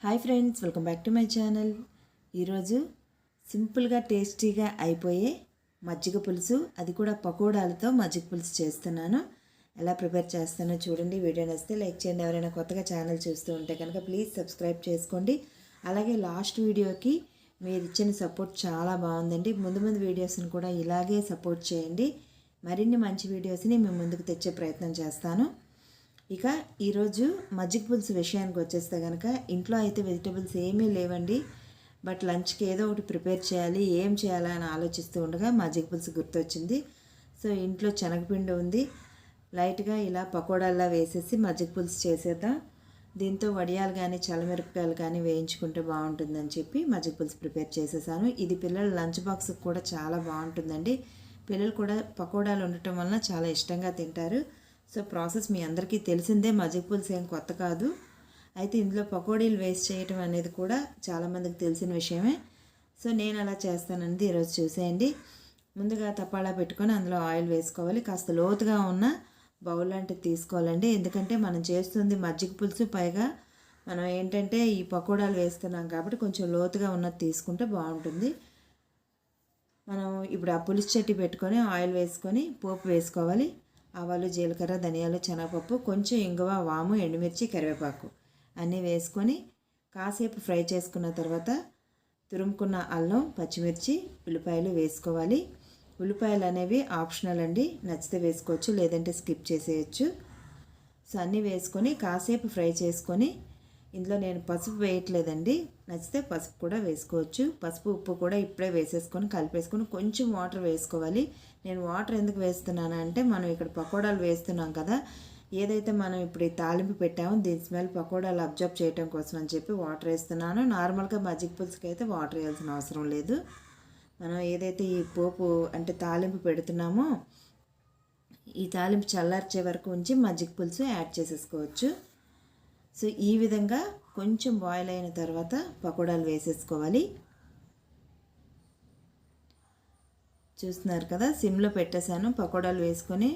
Hi friends, welcome back to my channel. ఈరోజు సింపుల్గా టేస్టీగా అయిపోయే మజ్జిగ పులుసు, అది కూడా పకోడాలతో మజ్జిగ పులుసు చేస్తున్నాను. ఎలా ప్రిపేర్ చేస్తానో చూడండి. వీడియో నచ్చితే లైక్ చేయండి. ఎవరైనా కొత్తగా ఛానల్ చూస్తూ ఉంటే కనుక ప్లీజ్ సబ్స్క్రైబ్ చేసుకోండి. అలాగే లాస్ట్ వీడియోకి మీరు ఇచ్చిన సపోర్ట్ చాలా బాగుందండి. ముందు వీడియోస్ని కూడా ఇలాగే సపోర్ట్ చేయండి. మరిన్ని మంచి వీడియోస్ని మేము ముందుకు తెచ్చే ప్రయత్నం చేస్తాను. ఇక ఈరోజు మజ్జిగ పులుసు విషయానికి వచ్చేస్తే కనుక ఇంట్లో అయితే వెజిటబుల్స్ ఏమీ లేవండి. బట్ లంచ్కి ఏదో ఒకటి ప్రిపేర్ చేయాలి, ఏం చేయాలా అని ఆలోచిస్తూ ఉండగా మజ్జిగ పులుసు గుర్తొచ్చింది. సో ఇంట్లో శనగపిండి ఉంది, లైట్గా ఇలా పకోడాల్లా వేసేసి మజ్జిగ పులుసు చేసేద్దాం. దీంతో వడియాలు కానీ చల్లమిరపకాయలు కానీ వేయించుకుంటే బాగుంటుందని చెప్పి మజ్జిగ పులుసు ప్రిపేర్ చేసేసాను. ఇది పిల్లల లంచ్ బాక్స్కి కూడా చాలా బాగుంటుందండి. పిల్లలు కూడా పకోడాలు ఉండటం వలన చాలా ఇష్టంగా తింటారు. సో ప్రాసెస్ మీ అందరికీ తెలిసిందే, మజ్జిగ పులుసు ఏం కొత్త కాదు. అయితే ఇందులో పకోడీలు వేస్ట్ చేయటం అనేది కూడా చాలామందికి తెలిసిన విషయమే. సో నేను అలా చేస్తానండి, ఈరోజు చూసేయండి. ముందుగా తపాళా పెట్టుకొని అందులో ఆయిల్ వేసుకోవాలి. కాస్త లోతుగా ఉన్న బౌల్ లాంటిది తీసుకోవాలండి. ఎందుకంటే మనం చేస్తుంది మజ్జిగ పులుసు, పైగా మనం ఏంటంటే ఈ పకోడాలు వేస్తున్నాం కాబట్టి కొంచెం లోతుగా ఉన్నది తీసుకుంటే బాగుంటుంది. మనం ఇప్పుడు ఆ పులుసు చెట్టి పెట్టుకొని ఆయిల్ వేసుకొని పోపు వేసుకోవాలి. ఆవాలు, జీలకర్ర, ధనియాలు, శనగపప్పు, కొంచెం ఇంగువ, వాము, ఎండుమిర్చి, కరివేపాకు అన్నీ వేసుకొని కాసేపు ఫ్రై చేసుకున్న తర్వాత తురుముకున్న అల్లం, పచ్చిమిర్చి, ఉల్లిపాయలు వేసుకోవాలి. ఉల్లిపాయలు అనేవి ఆప్షనల్ అండి, నచ్చితే వేసుకోవచ్చు లేదంటే స్కిప్ చేసేయచ్చు. సో అన్నీ వేసుకొని కాసేపు ఫ్రై చేసుకొని ఇందులో నేను పసుపు వేయట్లేదండి, నచ్చితే పసుపు కూడా వేసుకోవచ్చు. పసుపు, ఉప్పు కూడా ఇప్పుడే వేసేసుకొని కలిపేసుకొని కొంచెం వాటర్ వేసుకోవాలి. నేను వాటర్ ఎందుకు వేస్తున్నాను అంటే మనం ఇక్కడ పకోడాలు వేస్తున్నాం కదా, ఏదైతే మనం ఇప్పుడు ఈ తాలింపు పెట్టామో దీని స్మెల్ పకోడాలు అబ్జర్వ్ చేయడం కోసం అని చెప్పి వాటర్ వేస్తున్నాను. నార్మల్గా మజ్జిగ పులుసుకి అయితే వాటర్ వేయాల్సిన అవసరం లేదు. మనం ఏదైతే ఈ పోపు అంటే తాలింపు పెడుతున్నామో ఈ తాలింపు చల్లార్చే వరకు ఉంచి మజ్జిగ పులుసు యాడ్ చేసేసుకోవచ్చు. సో ఈ విధంగా కొంచెం బాయిల్ అయిన తర్వాత పకోడాలు వేసేసుకోవాలి. చూస్తున్నారు కదా, సిమ్లో పెట్టేశాను. పకోడాలు వేసుకొని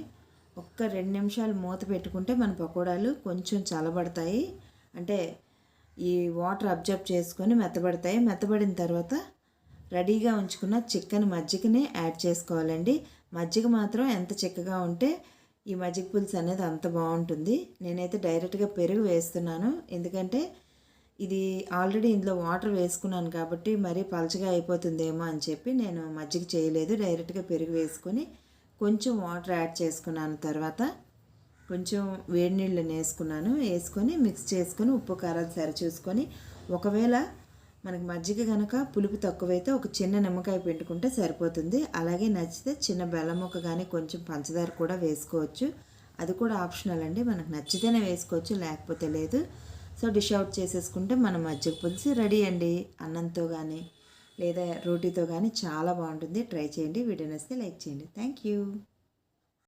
ఒక్క 2 నిమిషాలు మూత పెట్టుకుంటే మన పకోడాలు కొంచెం చల్లబడతాయి, అంటే ఈ వాటర్ అబ్జర్వ్ చేసుకొని మెత్తబడతాయి. మెత్తబడిన తర్వాత రెడీగా ఉంచుకున్న చిక్కని మజ్జిగని యాడ్ చేసుకోవాలండి. మజ్జిగ మాత్రం ఎంత చిక్కగా ఉంటే ఈ మజ్జిగ పులుసు అనేది అంత బాగుంటుంది. నేనైతే డైరెక్ట్గా పెరుగు వేస్తున్నాను, ఎందుకంటే ఇది ఆల్రెడీ ఇందులో వాటర్ వేసుకున్నాను కాబట్టి మరీ పలచగా అయిపోతుందేమో అని చెప్పి నేను మజ్జిగ చేయలేదు. డైరెక్ట్గా పెరుగు వేసుకొని కొంచెం వాటర్ యాడ్ చేసుకున్నాను. తర్వాత కొంచెం వేడి నీళ్ళని వేసుకొని మిక్స్ చేసుకొని ఉప్పు కారాలు సరి చూసుకొని, ఒకవేళ మనకి మజ్జిగ కనుక పులుపు తక్కువైతే ఒక చిన్న నిమ్మకాయ పిండుకుంటే సరిపోతుంది. అలాగే నచ్చితే చిన్న బెల్లం ముక్క కానీ కొంచెం పంచదార కూడా వేసుకోవచ్చు. అది కూడా ఆప్షనల్ అండి, మనకు నచ్చితేనే వేసుకోవచ్చు లేకపోతే లేదు. సో డిష్ అవుట్ చేసేసుకుంటే మన మజ్జిగ పులుసు రెడీ అండి. అన్నంతో కానీ లేదా రోటీతో కానీ చాలా బాగుంటుంది. ట్రై చేయండి. వీడియో నచ్చితే లైక్ చేయండి. Thank you.